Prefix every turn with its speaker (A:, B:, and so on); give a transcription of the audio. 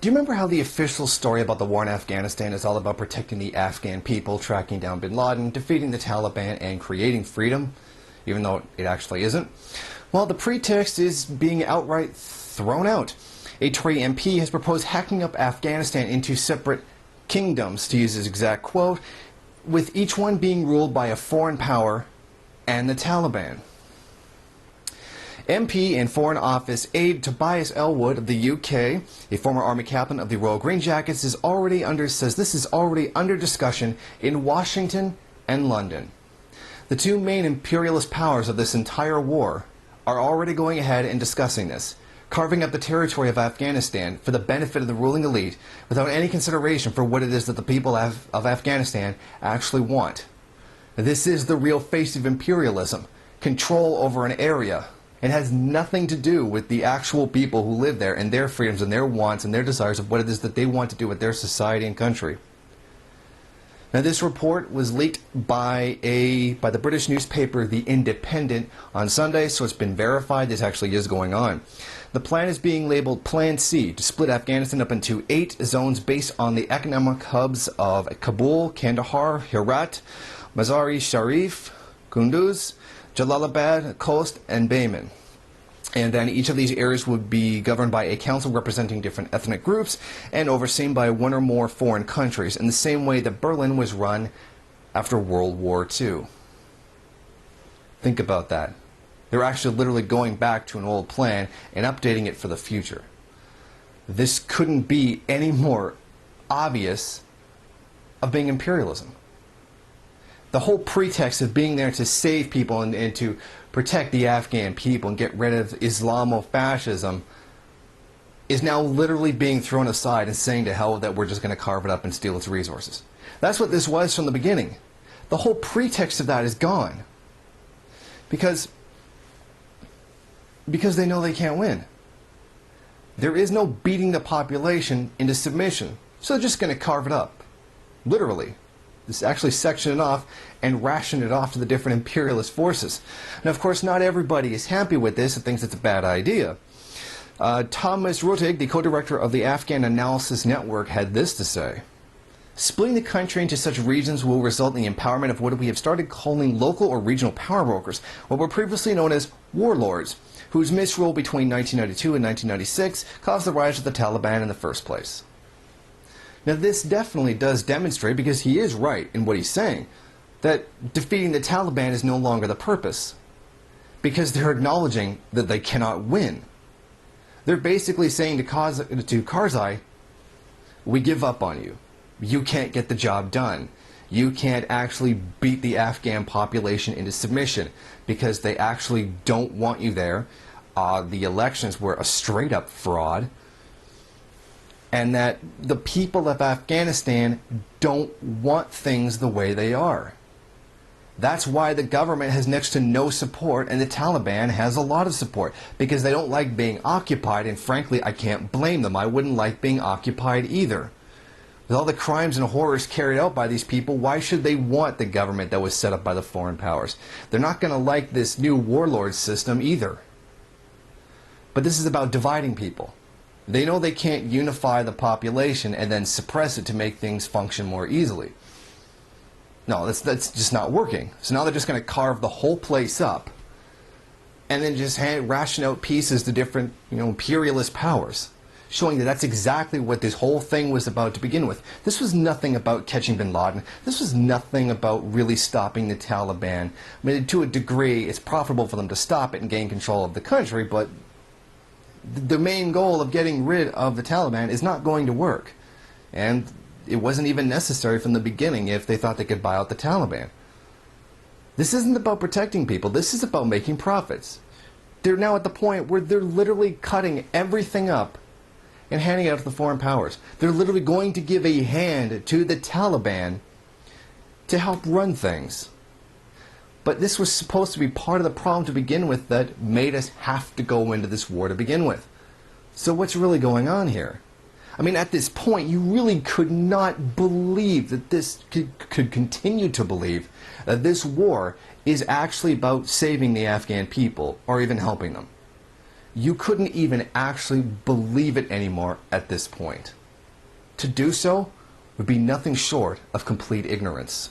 A: Do you remember how the official story about the war in Afghanistan is all about protecting the Afghan people, tracking down bin Laden, defeating the Taliban, and creating freedom, even though it actually isn't? Well, the pretext is being outright thrown out. A Tory MP has proposed hacking up Afghanistan into separate kingdoms, to use his exact quote, with each one being ruled by a foreign power and the Taliban. MP and Foreign Office aide Tobias Elwood of the UK, a former Army captain of the Royal Green Jackets, says this is already under discussion in Washington and London. The two main imperialist powers of this entire war are already going ahead and discussing this, carving up the territory of Afghanistan for the benefit of the ruling elite without any consideration for what it is that the people of Afghanistan actually want. This is the real face of imperialism, control over an area. It has nothing to do with the actual people who live there and their freedoms and their wants and their desires of what it is that they want to do with their society and country. Now, this report was leaked by the British newspaper The Independent on Sunday, so it's been verified this actually is going on. The plan is being labeled Plan C, to split Afghanistan up into 8 zones based on the economic hubs of Kabul, Kandahar, Herat, Mazar-e-Sharif, Kunduz, Jalalabad, Khost, and Bayman. And then each of these areas would be governed by a council representing different ethnic groups and overseen by one or more foreign countries, in the same way that Berlin was run after World War II. Think about that. They're actually literally going back to an old plan and updating it for the future. This couldn't be any more obvious of being imperialism. The whole pretext of being there to save people and to protect the Afghan people and get rid of Islamofascism is now literally being thrown aside and saying to hell that we're just going to carve it up and steal its resources. That's what this was from the beginning. The whole pretext of that is gone. Because they know they can't win. There is no beating the population into submission. So they're just going to carve it up. Literally. This actually section it off and ration it off to the different imperialist forces. Now, of course, not everybody is happy with this and thinks it's a bad idea. Thomas Ruttig, the co-director of the Afghan Analysis Network, had this to say. Splitting the country into such regions will result in the empowerment of what we have started calling local or regional power brokers, what were previously known as warlords, whose misrule between 1992 and 1996 caused the rise of the Taliban in the first place. Now, this definitely does demonstrate, because he is right in what he's saying, that defeating the Taliban is no longer the purpose, because they're acknowledging that they cannot win. They're basically saying to Karzai, we give up on you. You can't get the job done. You can't actually beat the Afghan population into submission, because they actually don't want you there. The elections were a straight-up fraud. And that the people of Afghanistan don't want things the way they are. That's why the government has next to no support and the Taliban has a lot of support, because they don't like being occupied, and frankly, I can't blame them. I wouldn't like being occupied either. With all the crimes and horrors carried out by these people, why should they want the government that was set up by the foreign powers? They're not going to like this new warlord system either. But this is about dividing people. They know they can't unify the population and then suppress it to make things function more easily. No, that's just not working. So now they're just going to carve the whole place up and then just ration out pieces to different, imperialist powers, showing that that's exactly what this whole thing was about to begin with. This was nothing about catching bin Laden. This was nothing about really stopping the Taliban. I mean, to a degree, it's profitable for them to stop it and gain control of the country, but the main goal of getting rid of the Taliban is not going to work. And it wasn't even necessary from the beginning if they thought they could buy out the Taliban. This isn't about protecting people. This is about making profits. They're now at the point where they're literally cutting everything up and handing it out to the foreign powers. They're literally going to give a hand to the Taliban to help run things. But this was supposed to be part of the problem to begin with that made us have to go into this war to begin with. So what's really going on here? I mean, at this point, you really could not believe that this could continue to believe that this war is actually about saving the Afghan people or even helping them. you couldn't even actually believe it anymore at this point. To do so would be nothing short of complete ignorance.